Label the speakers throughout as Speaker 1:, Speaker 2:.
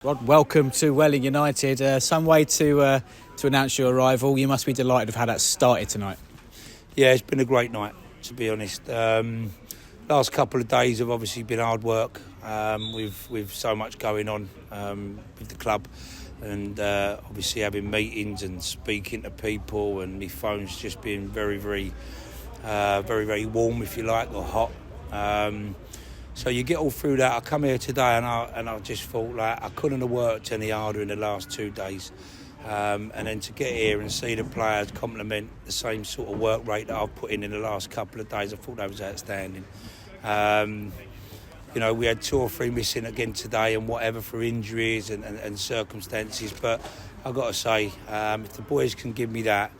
Speaker 1: Rod, welcome to Welling United. Some way to announce your arrival. You must be delighted with how that started tonight.
Speaker 2: Yeah, it's been a great night, to be honest. Last couple of days have obviously been hard work with so much going on with the club, and obviously having meetings and speaking to people, and my phone's just been very warm, if you like, or hot. So you get all through that. I come here today and I just thought like I couldn't have worked any harder in the last 2 days. And then to get here and see the players compliment the same sort of work rate that I've put in the last couple of days, I thought that was outstanding. We had 2 or 3 missing again today and whatever for injuries and circumstances. But I've got to say, if the boys can give me that,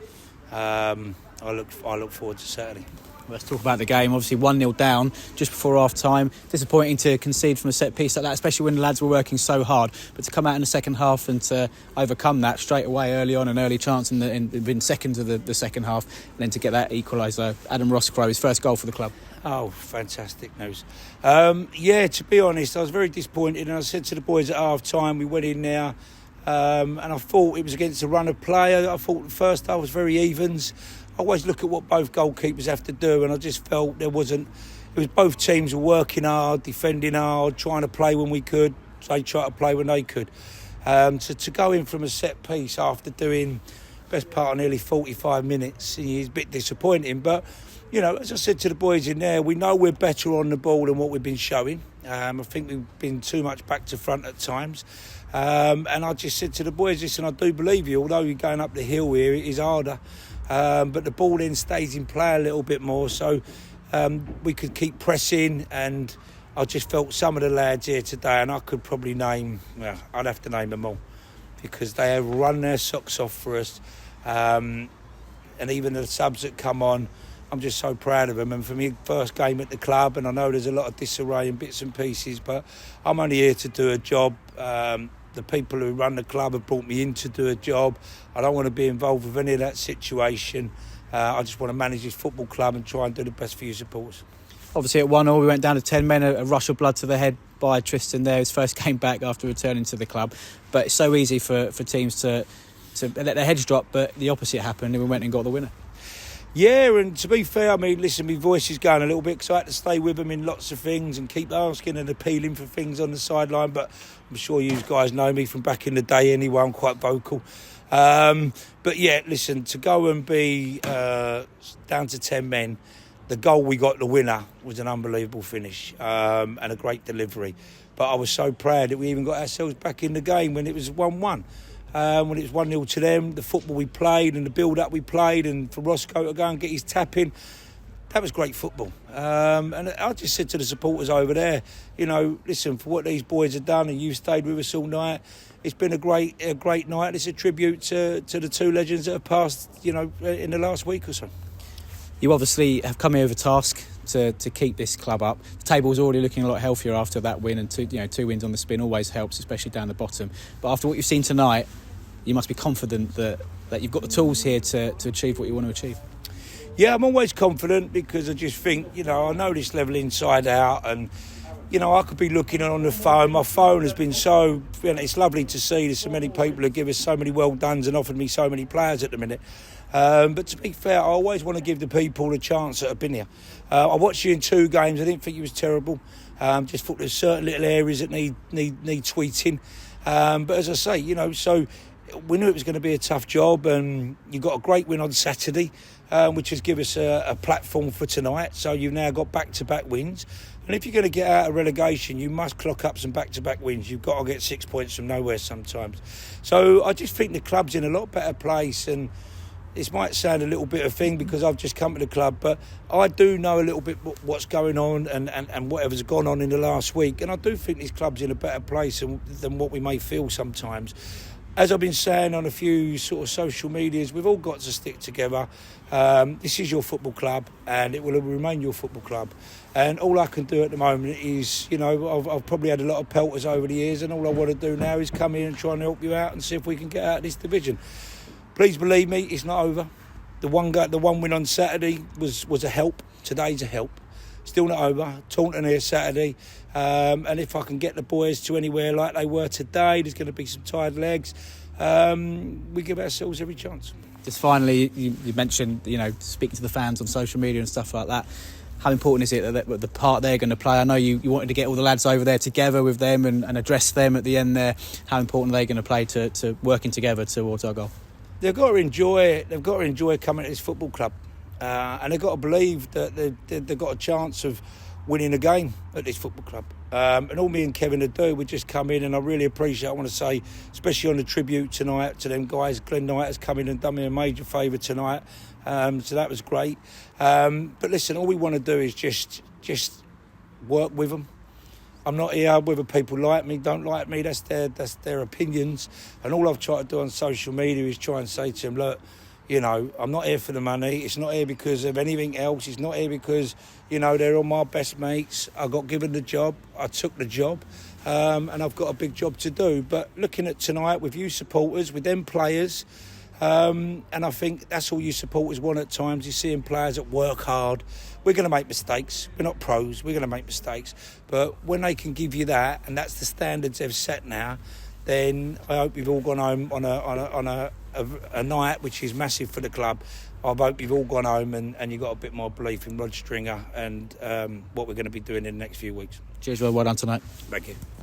Speaker 2: I look forward to Saturday.
Speaker 1: Let's talk about the game. Obviously 1-0 down just before half-time. Disappointing to concede from a set-piece like that, especially when the lads were working so hard. But to come out in the second half and to overcome that straight away early on, an early chance within seconds of the second half, and then to get that equaliser. Adam Rosscrow, his first goal for the club.
Speaker 2: Oh, fantastic news. To be honest, I was very disappointed, and I said to the boys at half-time, we went in there, and I thought it was against a run of play. I thought the first half was very evens. I always look at what both goalkeepers have to do, and I just felt it was both teams were working hard, defending hard, trying to play when we could. They tried to play when they could. To go in from a set piece after doing best part of nearly 45 minutes is a bit disappointing. But, as I said to the boys in there, we know we're better on the ball than what we've been showing. I think we've been too much back to front at times. And I just said to the boys, listen, I do believe you, although you're going up the hill here, it is harder. But the ball then stays in play a little bit more, so we could keep pressing. And I just felt some of the lads here today, and I could probably I'd have to name them all, because they have run their socks off for us. And even the subs that come on, I'm just so proud of them. And for me, first game at the club, and I know there's a lot of disarray and bits and pieces, but I'm only here to do a job. The people who run the club have brought me in to do a job. I don't want to be involved with any of that situation. I just want to manage this football club and try and do the best for your supporters.
Speaker 1: Obviously at 1-1 we went down to 10 men, a rush of blood to the head by Tristan there, his first game back after returning to the club. But it's so easy for teams to let their heads drop, but the opposite happened and we went and got the winner.
Speaker 2: Yeah, and to be fair, listen, my voice is going a little bit because I had to stay with them in lots of things and keep asking and appealing for things on the sideline. But I'm sure you guys know me from back in the day anyway, I'm quite vocal. But yeah, listen, to go and be down to 10 men, the goal we got, the winner, was an unbelievable finish and a great delivery. But I was so proud that we even got ourselves back in the game when it was 1-1. When it was 1-0 to them, the football we played and the build-up we played, and for Roscoe to go and get his tap in, that was great football. And I just said to the supporters over there, listen, for what these boys have done, and you stayed with us all night, it's been a great night. It's a tribute to the 2 legends that have passed, in the last week or so.
Speaker 1: You obviously have come here with a task to keep this club up. The table's already looking a lot healthier after that win, and 2 wins on the spin always helps, especially down the bottom. But after what you've seen tonight, you must be confident that you've got the tools here to achieve what you want to achieve.
Speaker 2: Yeah, I'm always confident because I just think, I know this level inside out, and I could be looking on the phone. My phone has been so, it's lovely to see there's so many people who give us so many well dones and offered me so many players at the minute. But to be fair, I always want to give the people a chance that have been here. I watched you in 2 games. I didn't think you was terrible. Just thought there's certain little areas that need tweeting. But as I say, so we knew it was going to be a tough job, and you got a great win on Saturday, which has given us a platform for tonight. So you've now got back-to-back wins. And if you're going to get out of relegation, you must clock up some back-to-back wins. You've got to get 6 points from nowhere sometimes. So I just think the club's in a lot better place, and this might sound a little bit of a thing because I've just come to the club, but I do know a little bit what's going on and whatever's gone on in the last week. And I do think this club's in a better place than what we may feel sometimes. As I've been saying on a few sort of social medias, we've all got to stick together. This is your football club, and it will remain your football club. And all I can do at the moment is, I've probably had a lot of pelters over the years, and all I want to do now is come in and try and help you out and see if we can get out of this division. Please believe me, it's not over. The one win on Saturday was a help. Today's a help. still not over. Taunton here Saturday. And if I can get the boys to anywhere like they were today, there's going to be some tired legs. We give ourselves every chance.
Speaker 1: Just finally, you mentioned, speaking to the fans on social media and stuff like that. How important is it that the part they're going to play? I know you wanted to get all the lads over there together with them and address them at the end there. How important are they going to play to working together towards our goal?
Speaker 2: They've got to enjoy coming to this football club. And they've got to believe that they've got a chance of winning a game at this football club. And all me and Kevin would do, we'd just come in, and I really appreciate, I want to say, especially on the tribute tonight to them guys. Glenn Knight has come in and done me a major favour tonight. So that was great. But listen, all we want to do is just work with them. I'm not here whether people like me, don't like me. That's their opinions. And all I've tried to do on social media is try and say to them, look, I'm not here for the money. It's not here because of anything else. It's not here because, they're all my best mates. I got given the job. I took the job. And I've got a big job to do. But looking at tonight with you supporters, with them players, and I think that's all you supporters want at times, is seeing players that work hard. We're going to make mistakes. We're not pros. We're going to make mistakes. But when they can give you that, and that's the standards they've set now, then I hope you've all gone home on a night which is massive for the club. I hope you've all gone home and you've got a bit more belief in Rod Stringer and what we're going to be doing in the next few weeks.
Speaker 1: Cheers, well done tonight.
Speaker 2: Thank you.